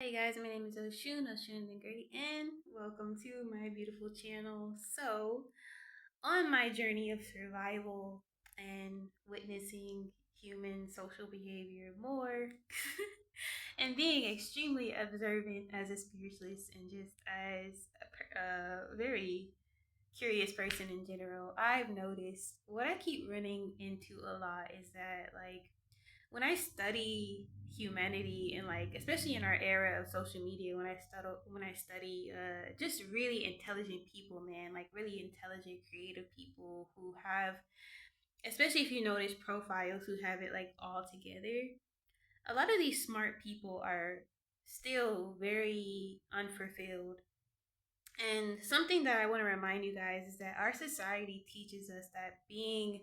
Hey guys, my name is Oshun the Great, and welcome to my beautiful channel. So, on my journey of survival and witnessing human social behavior more, and being extremely observant as a spiritualist and just as a very curious person in general, I've noticed what I keep running into a lot is that, like, when I study humanity and, like, especially in our era of social media, when I study just really intelligent people, man, like really intelligent creative people who have, especially if you notice profiles who have it like all together, a lot of these smart people are still very unfulfilled. And something that I want to remind you guys is that our society teaches us that being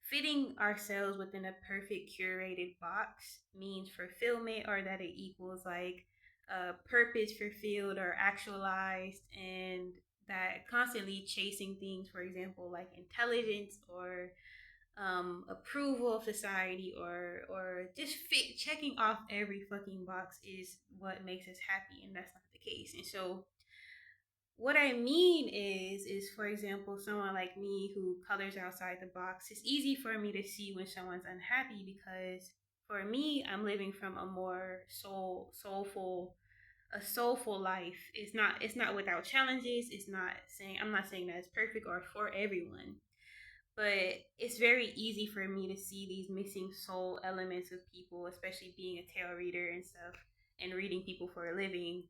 fitting ourselves within a perfect curated box means fulfillment, or that it equals like purpose fulfilled or actualized, and that constantly chasing things, for example, like intelligence or approval of society, or just checking off every fucking box is what makes us happy, and that's not the case. And so what I mean is for example, someone like me who colors outside the box, it's easy for me to see when someone's unhappy because for me, I'm living from a more soulful life. It's not without challenges. I'm not saying that it's perfect or for everyone, but it's very easy for me to see these missing soul elements of people, especially being a tarot reader and stuff and reading people for a living.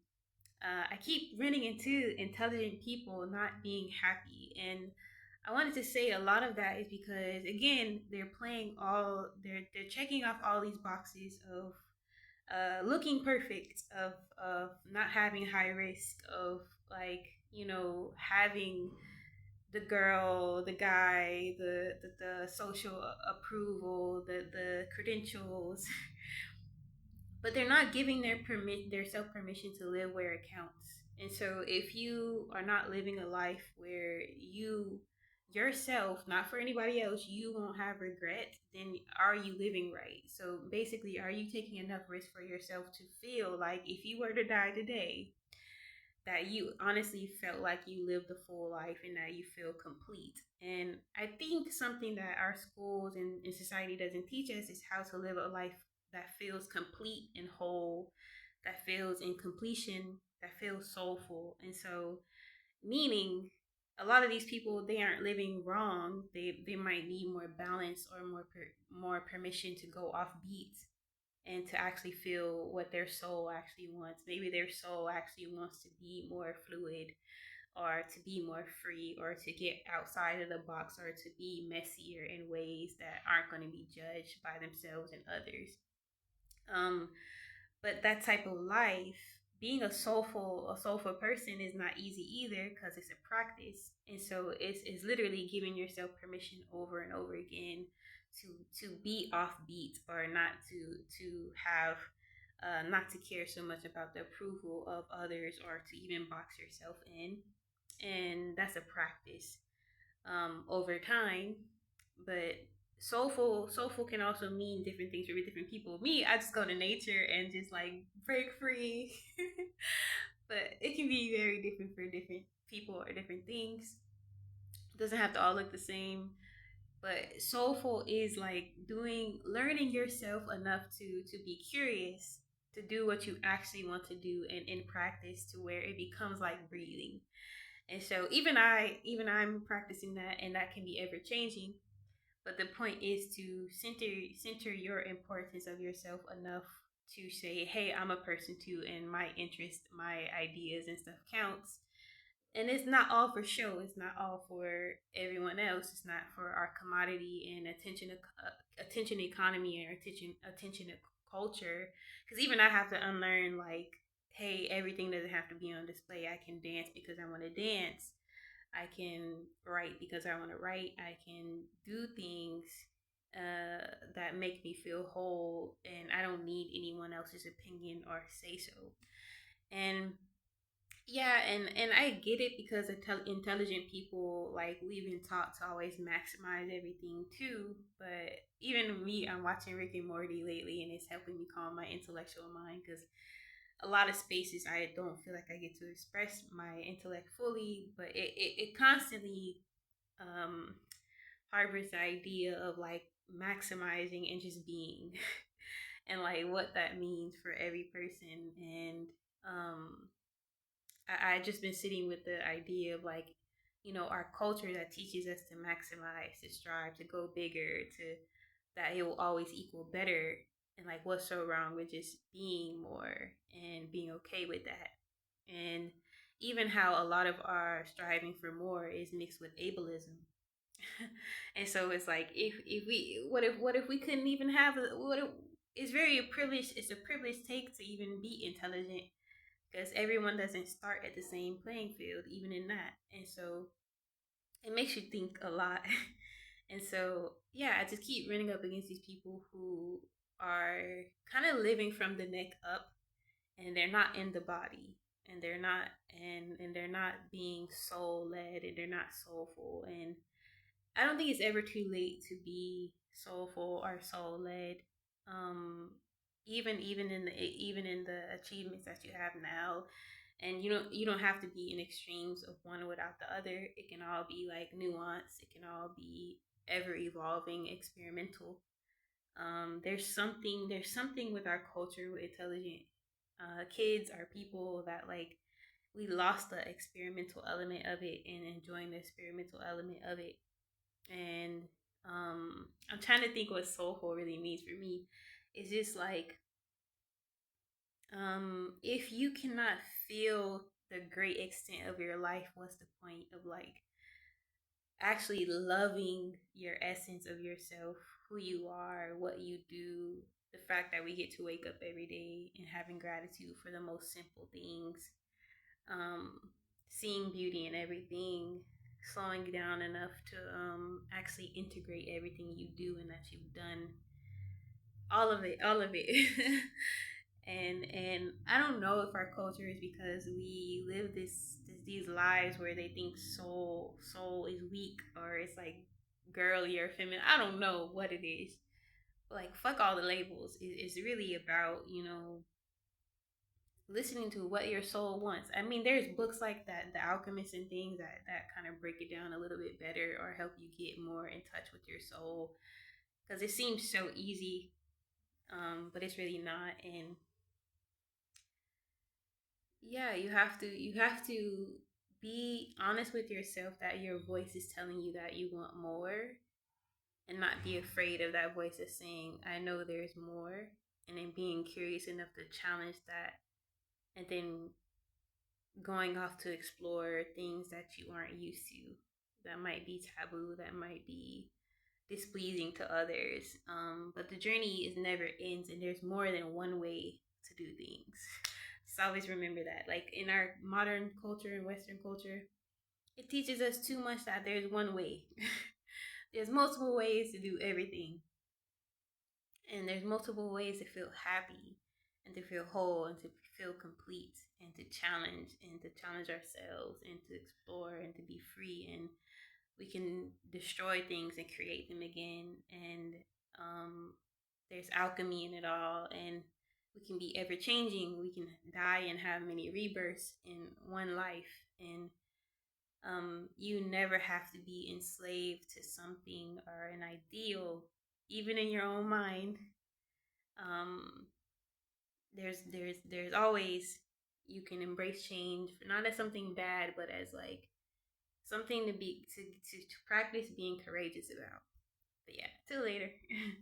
I keep running into intelligent people not being happy, and I wanted to say a lot of that is because again they're checking off all these boxes of looking perfect, of not having high risk, of, like, having the girl, the guy, the social approval, the credentials, but they're not giving their self permission to live where it counts. And so if you are not living a life where you yourself, not for anybody else, you won't have regret, then are you living right? So basically, are you taking enough risk for yourself to feel like if you were to die today, that you honestly felt like you lived a full life and that you feel complete? And I think something that our schools and society doesn't teach us is how to live a life that feels complete and whole, that feels in completion, that feels soulful. And so, meaning, a lot of these people, they aren't living wrong. They might need more balance or more permission to go off beat and to actually feel what their soul actually wants. Maybe their soul actually wants to be more fluid, or to be more free, or to get outside of the box, or to be messier in ways that aren't going to be judged by themselves and others. Um, but that type of life, being a soulful person is not easy either because it's a practice. And so it's literally giving yourself permission over and over again to be offbeat, or not to care so much about the approval of others, or to even box yourself in. And that's a practice over time. But soulful can also mean different things for different people. Me, I just go to nature and just like break free. But it can be very different for different people or different things. It doesn't have to all look the same. But soulful is like learning yourself enough to be curious, to do what you actually want to do, and in practice to where it becomes like breathing. And so even I'm practicing that, and that can be ever changing. But the point is to center your importance of yourself enough to say, hey, I'm a person too, and my interest, my ideas and stuff counts. And it's not all for show. It's not all for everyone else. It's not for our commodity and attention economy, or attention culture. Because even I have to unlearn, like, hey, everything doesn't have to be on display. I can dance because I want to dance. I can write because I want to write. I can do things that make me feel whole, and I don't need anyone else's opinion or say so. And yeah, and I get it because intelligent people, like, we've been taught to always maximize everything too. But even me, I'm watching Rick and Morty lately, and it's helping me calm my intellectual mind because a lot of spaces I don't feel like I get to express my intellect fully, but it constantly um, harbors the idea of like maximizing and just being and like what that means for every person. And um, I just been sitting with the idea of like, our culture that teaches us to maximize, to strive, to go bigger, to that it will always equal better. And like, what's so wrong with just being more and being okay with that? And even how a lot of our striving for more is mixed with ableism. And so it's like, if we what if we couldn't even have what if, it's very a privilege it's a privileged take to even be intelligent, because everyone doesn't start at the same playing field, even in that. And so it makes you think a lot. And so, yeah, I just keep running up against these people who are kind of living from the neck up, and they're not in the body, and they're not being soul led, and they're not soulful. And I don't think it's ever too late to be soulful or soul led. Um, even in the achievements that you have now, and you don't have to be in extremes of one without the other. It can all be like nuance. It can all be ever evolving, experimental. There's something with our culture with intelligent kids or people that like we lost the experimental element of it and enjoying the experimental element of it. And I'm trying to think what soulful really means for me. It's just like, if you cannot feel the great extent of your life, what's the point of like actually loving your essence of yourself, who you are, what you do, the fact that we get to wake up every day and having gratitude for the most simple things, um, seeing beauty in everything, slowing down enough to actually integrate everything you do and that you've done, all of it. And I don't know if our culture is because we live these lives where they think soul is weak, or it's like girly or feminine. I don't know what it is. Like, fuck all the labels. It's really about listening to what your soul wants. I mean, there's books like that, The Alchemist and things that kind of break it down a little bit better or help you get more in touch with your soul, because it seems so easy, but it's really not. And yeah, you have to be honest with yourself that your voice is telling you that you want more, and not be afraid of that voice of saying, I know there's more, and then being curious enough to challenge that, and then going off to explore things that you aren't used to, that might be taboo, that might be displeasing to others. But the journey is never ends, and there's more than one way to do things. So always remember that. Like in our modern culture and Western culture, it teaches us too much that there's one way. There's multiple ways to do everything, and there's multiple ways to feel happy and to feel whole and to feel complete and to challenge ourselves and to explore and to be free. And we can destroy things and create them again. And um, there's alchemy in it all. And we can be ever changing. We can die and have many rebirths in one life. And you never have to be enslaved to something or an ideal, even in your own mind. Um, there's always, you can embrace change, not as something bad, but as like something to practice being courageous about. But yeah, till later.